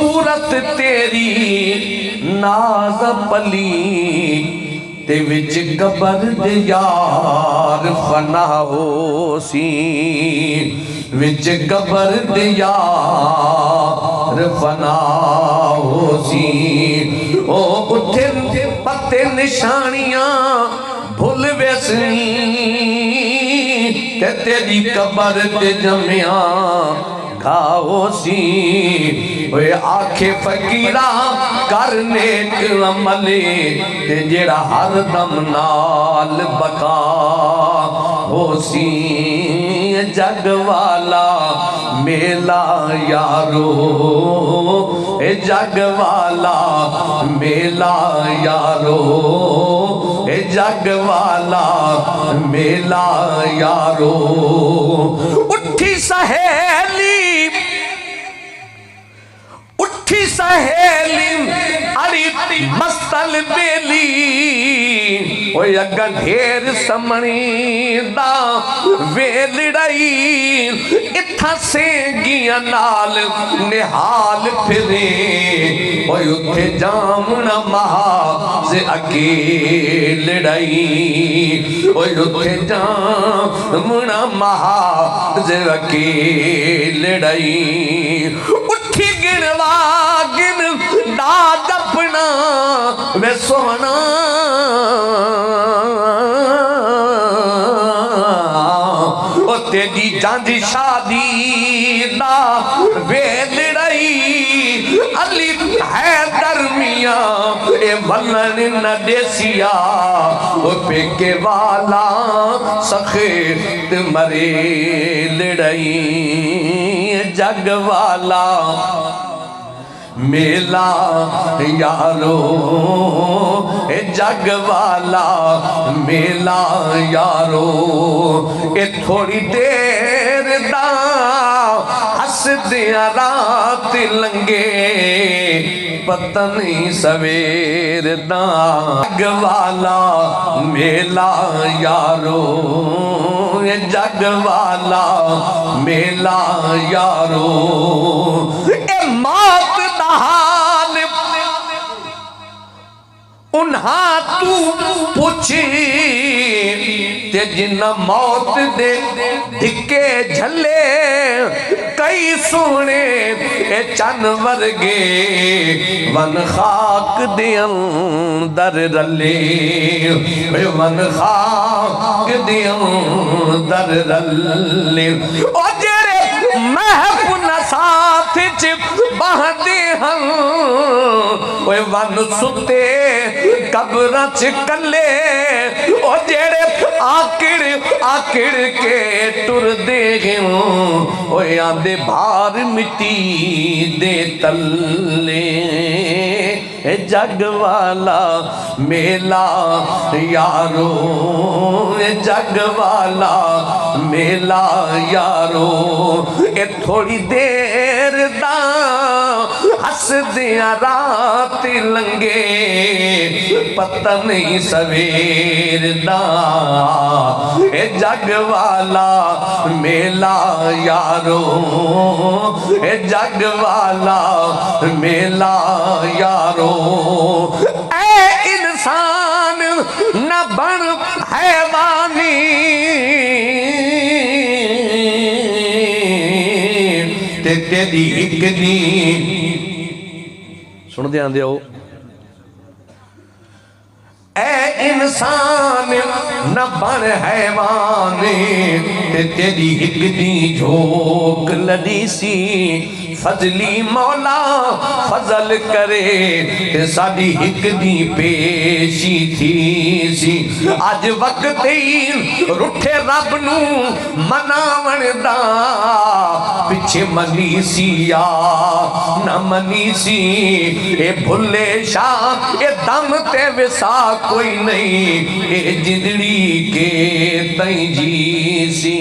सूरत तेरी नाज पली ते विच कबर दे यार फना हो सी, विच कबर दे यार फना हो सी। ओ उठे पत्ते निशानियां भूल वैसनी ते तेरी कबर ते जमिया घाओ सी। ओए आखे फकीरा करने अमले ते जेड़ा हर दम नाल बका हो सी। जग वाला मेला यारो, ए जग वाला मेला यारो, ए जग वाला मेला यारो। उठी सहेली, उठी सहेली अड़ी मस्तल बेली, ओए अगा ढेर समणी दा वेलड़ाई इत्था सेंगियां नाल निहाल फिरे। ओए उठे जामना महा से अकेलड़ाई, ओए उठे जामना महा से अकेलड़ाई। उठी गिनवा गिन दाद अपना वे सोना, ओ तेरी जांदी शादी दा वेलड़ाई अली है दरमिया ए वलन न देसिया। ओ पेके वाला सखेत मरे लड़ाई, जग वाला मेला यारो, ए जग वाला मेला यारो। ए थोड़ी देर दा हसदिया रात लंगे, पता नहीं सवेर दा। जग वाला मेला यारो, ए जग वाला मेला यारो। ए मौत हाल उन्हा तू पूछी ते जिन्ना मौत दे धिक्के झले कई सोने ए चन वर्गे वन खाक दे अंदर रले, वन खाक दे अंदर रले। ओ जेरे महफूज साथ च बहदे हन, ओए वन सुते कब्रां च कले। ओ जेड़े आकड़ आकड़ के टुरदे हैं, ओए आंदे भार मिट्टी दे तले। ए जग वाला मेला यारो, ए जग वाला मेला यारो। ए थोड़ी देर दा हसदिया रात लंगे, पता नहीं सवेर दा। ए जग वाला मेला यारो, ए जग वाला मेला यारो। ए इंसान न बन हैवानी, ते तेरी एक दी सुन ध्यान दियो। ए इंसान न बन हैवान, ते तेरी एक दी झोंक लड़ी सी। फजली मौला फजल करे ते साडी एक दी पेशी थी सी। अज वक्त ही रुठे रब नू मनावण दा, पिछे मनी सी या न मनी सी। ए भुले शाह ए दम ते विसा कोई नहीं, ए जिंदड़ी के तई जी सी।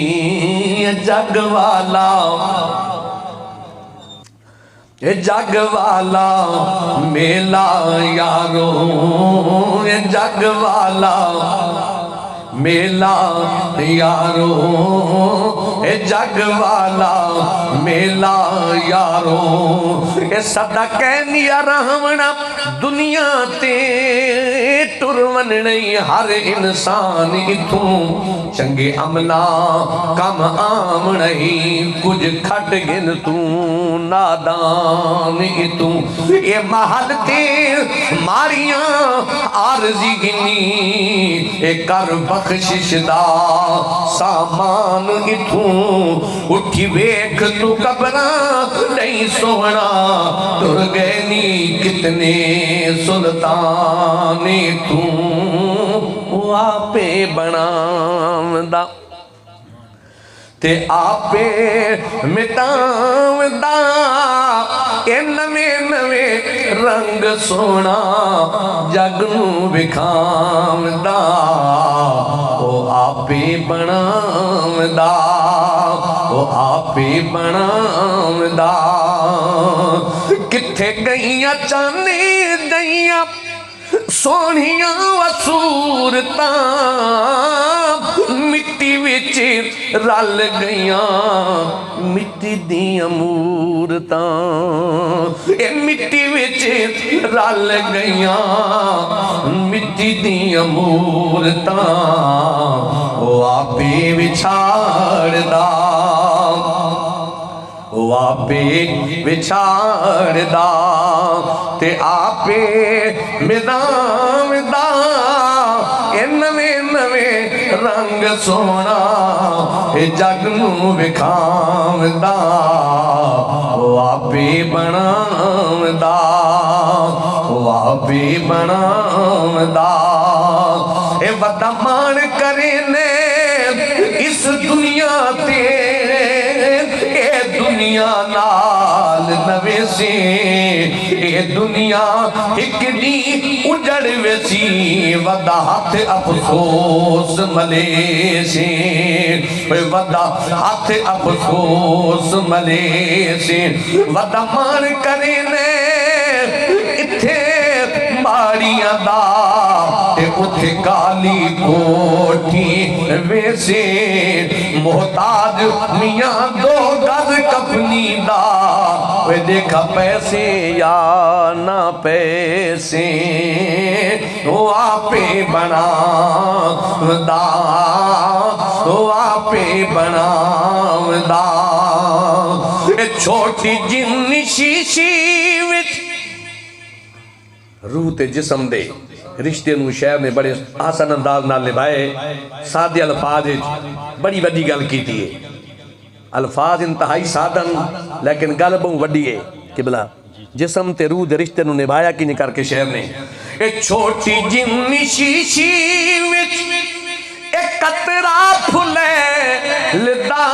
जग वाला ए जग वाला मेला यारो, ए जग वाला मेला यारो। ए जग वाला मेला यारो ए सदा कहनिया रहवना दुनिया ते टुरवन नहीं हर इंसान इथों चंगे अमला कम आम नहीं कुछ खट गिन तू नादान तू ये महल ते मारियां आरजी गिनी ए कर बख्शिश दा सामान इथों उठी वेख तू कबरा नहीं सोना तुर गए नी कितने सुल्तान तू आपे बनावदा ते आपे मिटावदा ए नवे नवे रंग सोना जग नूं विखावदा ओ आपे बनावदा ओ आपे बनावदा किथे गईयां चांदी दईयां सोनिया वसूरता मिट्टी विच रल गईयां मिट्टी दियां मूरतां ए मिट्टी विच रल गईयां मिट्टी दियां मूरतां ओ आपे विछाड़दा ओ आपे विछाड़दा ते आपे मिदावदा ए नवे नवे रंग सोना ए जग नूं विखावदा ओ आपे बनावदा ओ आपे बनावदा ए वड्डा मान करे ने इस दुनिया ते दुनिया नाल नवे से ए दुनिया एक दी उजड़ वेसी वदा हाथ अफसोस मले से वदा हाथ अफसोस मले से वदा मान करे ने इथे माड़ियां दा ते उथे काली कोठी वैसे मोहताज मियां दो गज कफनी दा वे देखा पैसे या ना पैसे ओ आपे बनावदा ओ आपे बनावदा ए छोटी जिन्नी शीशी विच रूह ते जिस्म दे रिश्ते नूं शहर ने बड़े आसान अंदाज नाल निभाए सादे अल्फाज बड़ी वड्डी गल कीती है अल्फाज इंतहाई सादन लेकिन गल बहु वड्डी है कि भला जिस्म ते रूह दे रिश्ते नूं निभाया किने करके शहर ने ए छोटी जिन्नी शीशी विच एक कतरा फुले लदा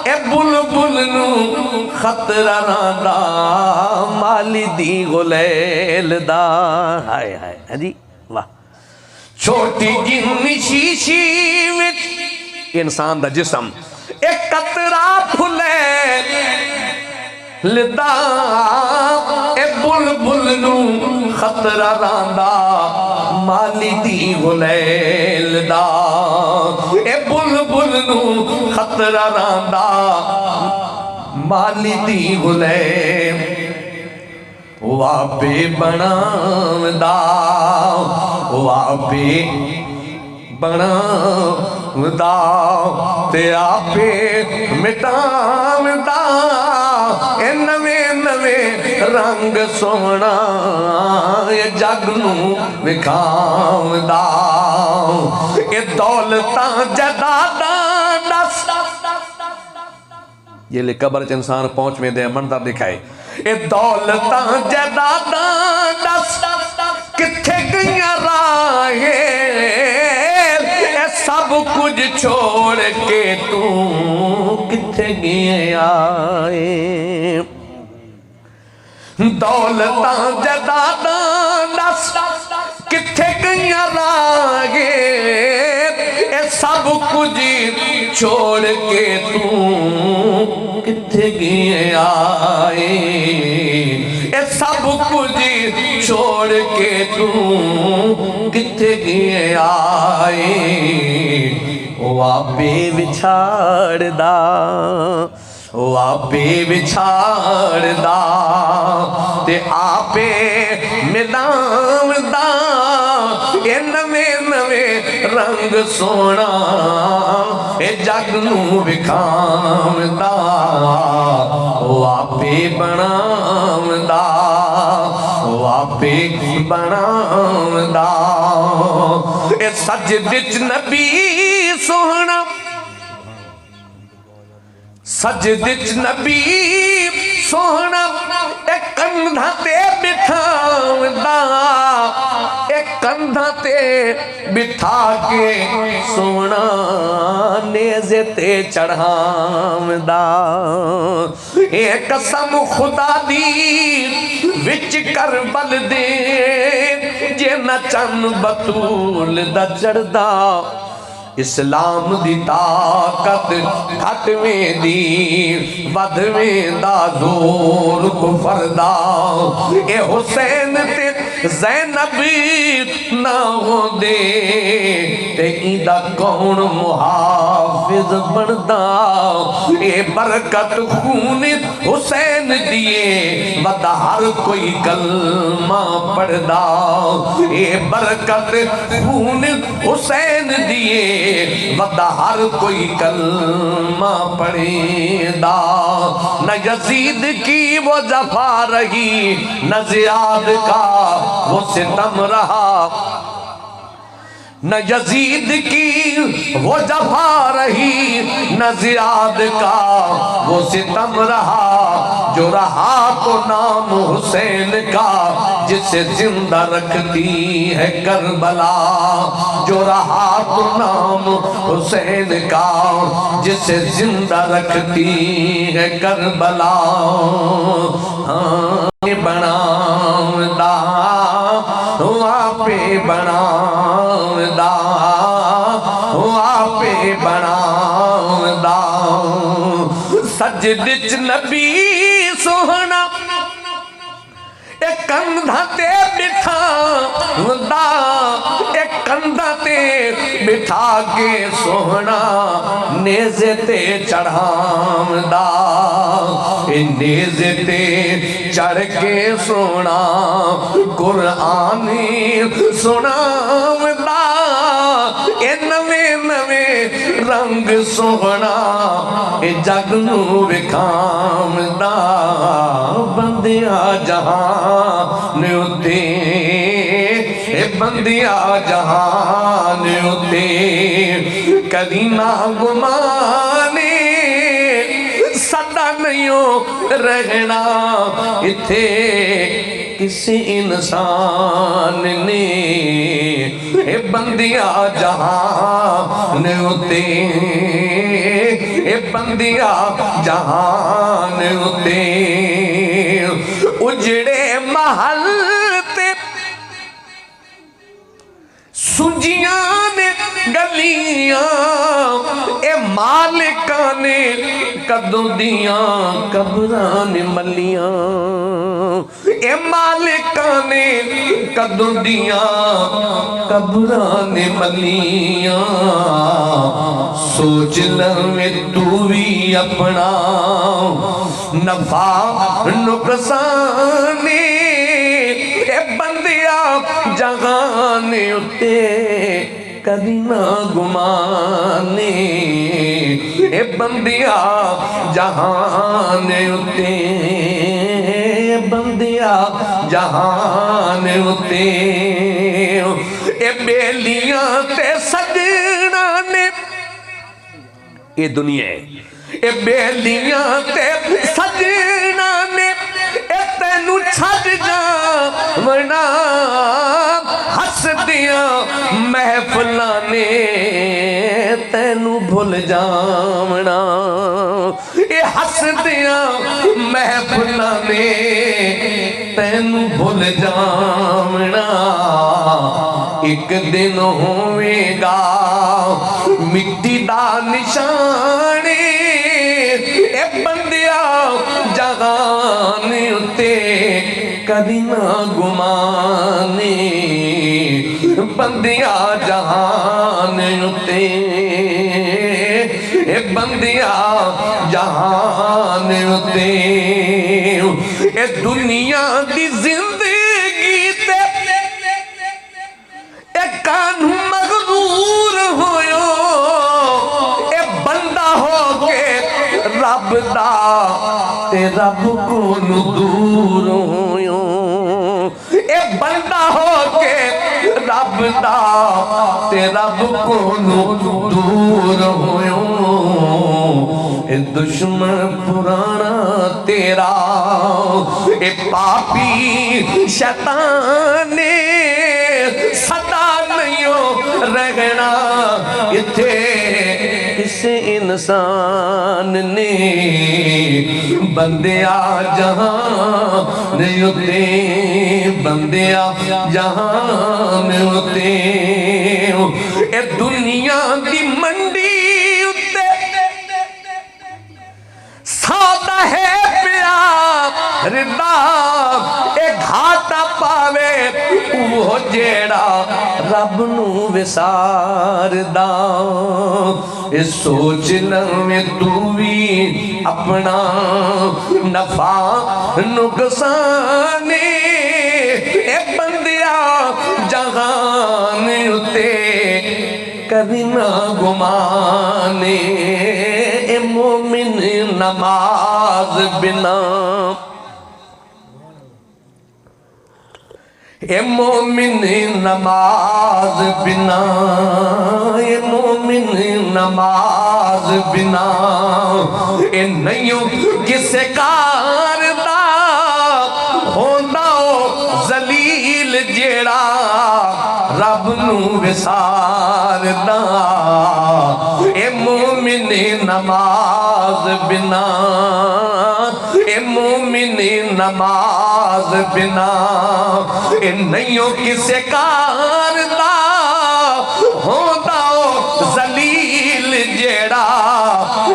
ए बुलबुल नूं खतरा रांदा माली दी गुलैल दा हाय हाय है जी वाह छोटी जिन्नी शीशी विच इंसान दा जिस्म एक कतरा फुले लदा ए बुलबुल नूं खतरा रांदा माली दी गुलैल दा ए बुलबुल नूं खतरा रांदा माली दी गुलैल ओ आपे बनावदा ओ आपे बनावदा ते आपे मिटावदा ए नवे नवे रंग सोना ए जग नूं विखावदा ए दौलतां जायदादां दस ये ले कब्र च इंसान पहुंच में दे मंजर दिखाए ए दौलतां जायदादां दस किथे गईयां राहे ए सब कुछ छोड़ के तू किथे गया आए दौलतां जायदादां दस किथे गईयां राहे ए सब कुछ छोड़ के तू किथे गया आए ए सब कुछ छोड़ के तू किथे गया आए ओ आपे विछाड़दा, ओ आपे विछाड़दा ते आपे मिलावदा ए नवे नवे रंग सोना ए जग नू विखावदा, ओ आपे बनावदा, ओ आपे बनावदा ए सजद च नबी सोहना, सजद च नबी सोहना ए कंधा ते बिठावदा, ए कंधा ते बिठा के सोना नेज़े ते चढ़ावदा, ए कसम खुदा दी विच करबल दे जे न चन बतूल दा चढ़दा, इस्लाम दी ताकत घटवें दी वधवें दा जोर कुफर दा, ए हुसैन ते ज़ैनब ना होंदे ते इंदा कौन मुहाफिज बनदा, ए बरकत खून हुसैन दिए वदा हर कोई कलमा पढ़दा, ए बरकत खून हुसैन दिए वदा हर कोई कलमा पढ़ेदा, न यजीद की वो जफा रही न ज़ियाद का वो सितम रहा, न यजीद की वो जफा रही न ज़ियाद का वो सितम रहा, जो रहा तो नाम हुसैन का जिसे जिंदा रखती है करबला, जो रहा तो नाम हुसैन का जिसे जिंदा रखती है करबला, हाँ बनावदा आपे बनावदा, आपे बनावदा सजद च नबी सोहना ए कंधा ते बिठावदा, ए कंधा ते बिठा के सोहना नेज़े ते चढ़ावदा, ए नेज़े ते चढ़ के सोना कुरानी सुनावदा, ए नवे नवे रंग सोहना ए जग नू विखावदा, बंदिया जहान उते ए बंदिया जहान उते कदी ना गुमाने सदा नहीं रहना इथे किसी इंसान ने, ए बंदिया जहान उते ए बंदिया जहान उते उजड़े महल ते सुजियां ने गलियां ए मालिका ने कदों दियां कब्रां ने मलियां, ए मालिका ने कदों दियां कब्रां ने मलियां, सोच लवे तू भी अपना नफा नुकसान ए बंदिया जहान उते कदी ना गुमाने, ए बंदिया जहान उते बंदिया जहान उते ए बेलियां ते सजना ने ए दुनिया ए बेलियां ते सजना ने ए तेनू छड़ जावना, हसदियां महफिलां ने तेनू भुल जावना, ए हसदियां महफिलां ने तेनू भुल जावना, एक दिन होवेगा मिट्टी दा निशान ए बंदिया जहान उते कदी ना गुमाने, बंदिया जहान उते ए बंदिया जहान उते ए दुनिया दी जिंदगी ते ए कानू मगरूर होयो ए बंदा हो के रब दा ते रब को दूर होयो ए बंदा हो के रब दा ते रब को दूर होयो ए दुश्मन पुराना तेरा ए पापी शैतान ने सदा नहीं रहना इथे इस इंसान ने बंदिया जहान उते बंदिया जहान उते ए दुनिया दी मंडी उते सादा है प्यार रिदा ए घाटा पावे वो जेड़ा रब नू विसारदा ए सोच लवे तू भी अपना नफा नुकसान ए बंदिया जहान उते कभी ना गुमाने ए मोमिन नमाज बिना ए मोमिन नमाज बिना ए मोमिन नमाज बिना ए नहीं किसे कार दा होंदा जलील जेड़ा रब नू विसारदा ए मोमिन नमाज बिना ए मोमिन नमाज बिना ए नहीं किसे कार दा होंदा जलील जेड़ा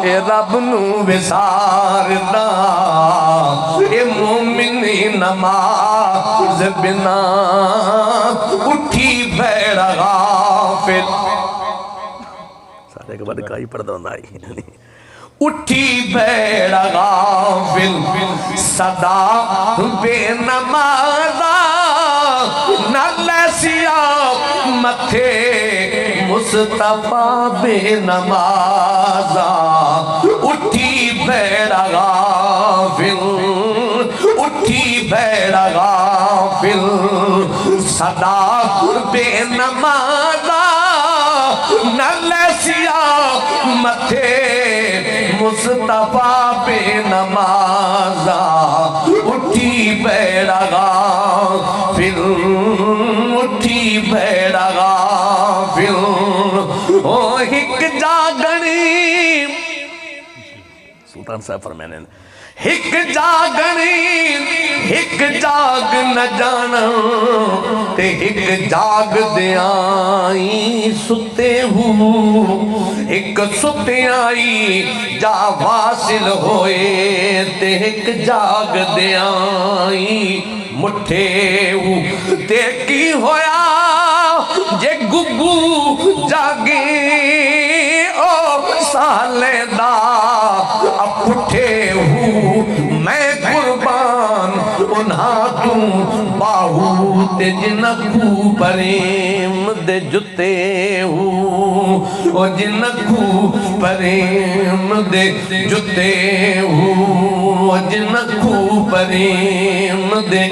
ए रब नू विसारदा ए मोमिन नमाज बिना उठी बैड़ा गाफिल सारे के बाद काई पढ़दा हुंदा है उठी बैड़ा गाफिल सदा बेनमाज़ा नलसिया मथे मुस्तफा बेनमाज़ा उठी बैड़ा गाफिल उठी बैड़ा गाफिल सदा बेनमाज़ा नलसिया मथे मुस्तफा बेनमाज़ा उठी बैड़ा गाफिल उठी बैड़ा गाफिल ओ हिक जागणी सुल्तान साहब फरमाने हिक जागणी हिक जाग न जाना ते हिक जाग दियाई सुते हूँ हिक सुते आई जा वासिल होए ते हिक जाग दियाई मुठे हूँ ते की होया जे गुगू जागे ओ साले दा पुठे हूँ मैं कुर्बान उन्हा तू बाहू ते जिनकू प्रेम दे जुते हूँ ओ जिनकू प्रेम दे जुते हूँ ओ जिनकू प्रेम दे